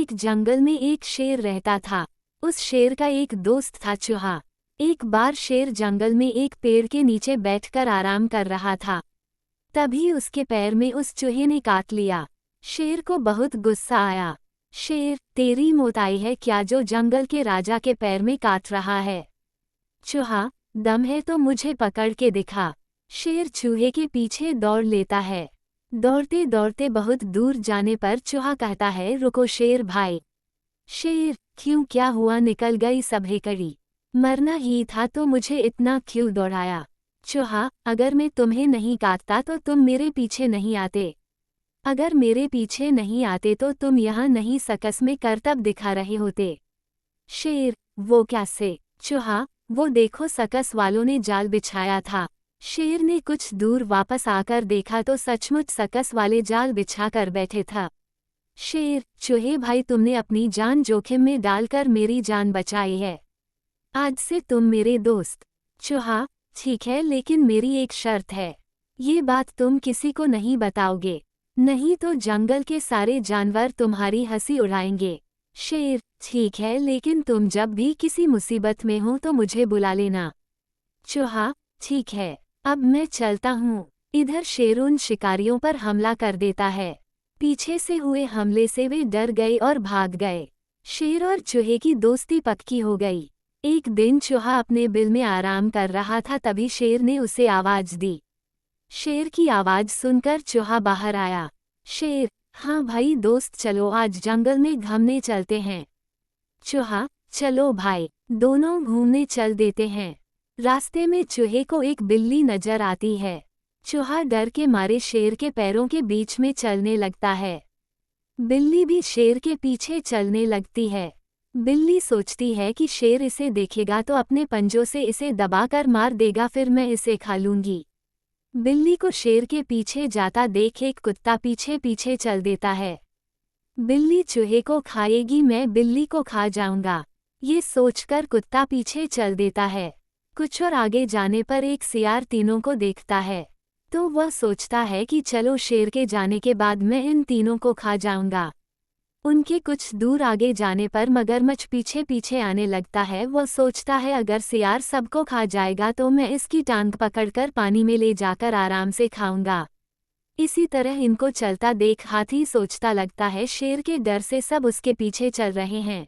एक जंगल में एक शेर रहता था। उस शेर का एक दोस्त था चूहा। एक बार शेर जंगल में एक पेड़ के नीचे बैठकर आराम कर रहा था। तभी उसके पैर में उस चूहे ने काट लिया। शेर को बहुत गुस्सा आया। शेर, तेरी मौत आई है क्या जो जंगल के राजा के पैर में काट रहा है? चूहा, दम है तो मुझे पकड़ के दिखा। शेर चूहे के पीछे दौड़ लेता है। दौड़ते दौड़ते बहुत दूर जाने पर चूहा कहता है, रुको शेर भाई। शेर, क्यों, क्या हुआ? निकल गई सभे कड़ी। मरना ही था तो मुझे इतना क्यों दौड़ाया? चूहा, अगर मैं तुम्हें नहीं काटता तो तुम मेरे पीछे नहीं आते। अगर मेरे पीछे नहीं आते तो तुम यहाँ नहीं सर्कस में करतब दिखा रहे होते। शेर, वो कैसे? चूहा, वो देखो सर्कस वालों ने जाल बिछाया था। शेर ने कुछ दूर वापस आकर देखा तो सचमुच सर्कस वाले जाल बिछा कर बैठे था। शेर, चूहे भाई, तुमने अपनी जान जोखिम में डालकर मेरी जान बचाई है। आज से तुम मेरे दोस्त। चूहा, ठीक है, लेकिन मेरी एक शर्त है। ये बात तुम किसी को नहीं बताओगे, नहीं तो जंगल के सारे जानवर तुम्हारी हंसी उड़ाएंगे। शेर, ठीक है, लेकिन तुम जब भी किसी मुसीबत में हो तो मुझे बुला लेना। चूहा, ठीक है, अब मैं चलता हूँ। इधर शेर उन शिकारियों पर हमला कर देता है। पीछे से हुए हमले से वे डर गए और भाग गए। शेर और चूहे की दोस्ती पक्की हो गई। एक दिन चूहा अपने बिल में आराम कर रहा था, तभी शेर ने उसे आवाज दी। शेर की आवाज सुनकर चूहा बाहर आया। शेर, हाँ भाई दोस्त, चलो आज जंगल में घूमने चलते हैं। चूहा, चलो भाई, दोनों घूमने चल देते हैं। रास्ते में चूहे को एक बिल्ली नजर आती है। चूहा डर के मारे शेर के पैरों के बीच में चलने लगता है। बिल्ली भी शेर के पीछे चलने लगती है। बिल्ली सोचती है कि शेर इसे देखेगा तो अपने पंजों से इसे दबाकर मार देगा, फिर मैं इसे खा लूंगी। बिल्ली को शेर के पीछे जाता देख एक कुत्ता पीछे पीछे चल देता है। बिल्ली चूहे को खाएगी, मैं बिल्ली को खा जाऊंगा, ये सोचकर कुत्ता पीछे चल देता है। कुछ और आगे जाने पर एक सियार तीनों को देखता है, तो वह सोचता है कि चलो शेर के जाने के बाद मैं इन तीनों को खा जाऊंगा। उनके कुछ दूर आगे जाने पर मगरमच्छ पीछे पीछे आने लगता है। वह सोचता है अगर सियार सबको खा जाएगा तो मैं इसकी टांग पकड़कर पानी में ले जाकर आराम से खाऊंगा। इसी तरह इनको चलता देख हाथी सोचता लगता है शेर के डर से सब उसके पीछे चल रहे हैं,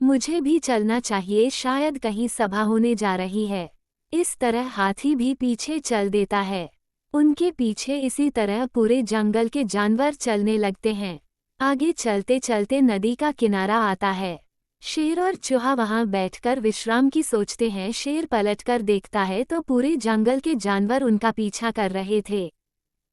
मुझे भी चलना चाहिए, शायद कहीं सभा होने जा रही है। इस तरह हाथी भी पीछे चल देता है। उनके पीछे इसी तरह पूरे जंगल के जानवर चलने लगते हैं। आगे चलते चलते नदी का किनारा आता है। शेर और चूहा वहां बैठकर विश्राम की सोचते हैं। शेर पलटकर देखता है तो पूरे जंगल के जानवर उनका पीछा कर रहे थे।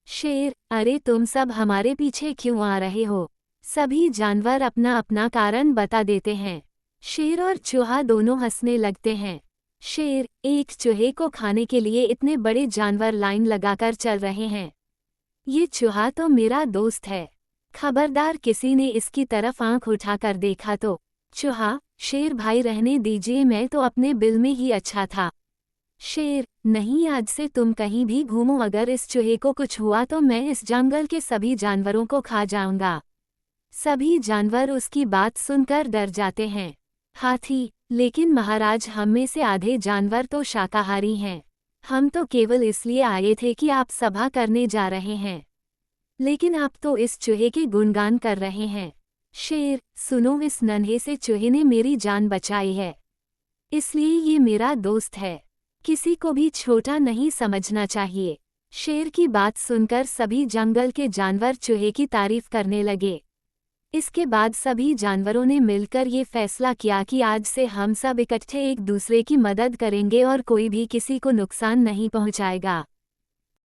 शेर, अरे तुम सब हमारे पीछे क्यों आ रहे हो? सभी जानवर अपना अपना कारण बता देते हैं। शेर और चूहा दोनों हंसने लगते हैं। शेर, एक चूहे को खाने के लिए इतने बड़े जानवर लाइन लगाकर चल रहे हैं। ये चूहा तो मेरा दोस्त है, खबरदार किसी ने इसकी तरफ आंख उठाकर देखा तो। चूहा, शेर भाई रहने दीजिए, मैं तो अपने बिल में ही अच्छा था। शेर, नहीं, आज से तुम कहीं भी घूमो, अगर इस चूहे को कुछ हुआ तो मैं इस जंगल के सभी जानवरों को खा जाऊंगा। सभी जानवर उसकी बात सुनकर डर जाते हैं। हाथी, लेकिन महाराज, हम में से आधे जानवर तो शाकाहारी हैं। हम तो केवल इसलिए आए थे कि आप सभा करने जा रहे हैं, लेकिन आप तो इस चूहे के गुणगान कर रहे हैं। शेर, सुनो, इस नन्हे से चूहे ने मेरी जान बचाई है, इसलिए ये मेरा दोस्त है, किसी को भी छोटा नहीं समझना चाहिए। शेर की बात सुनकर सभी जंगल के जानवर चूहे की तारीफ करने लगे। इसके बाद सभी जानवरों ने मिलकर ये फैसला किया कि आज से हम सब इकट्ठे एक दूसरे की मदद करेंगे और कोई भी किसी को नुकसान नहीं पहुंचाएगा।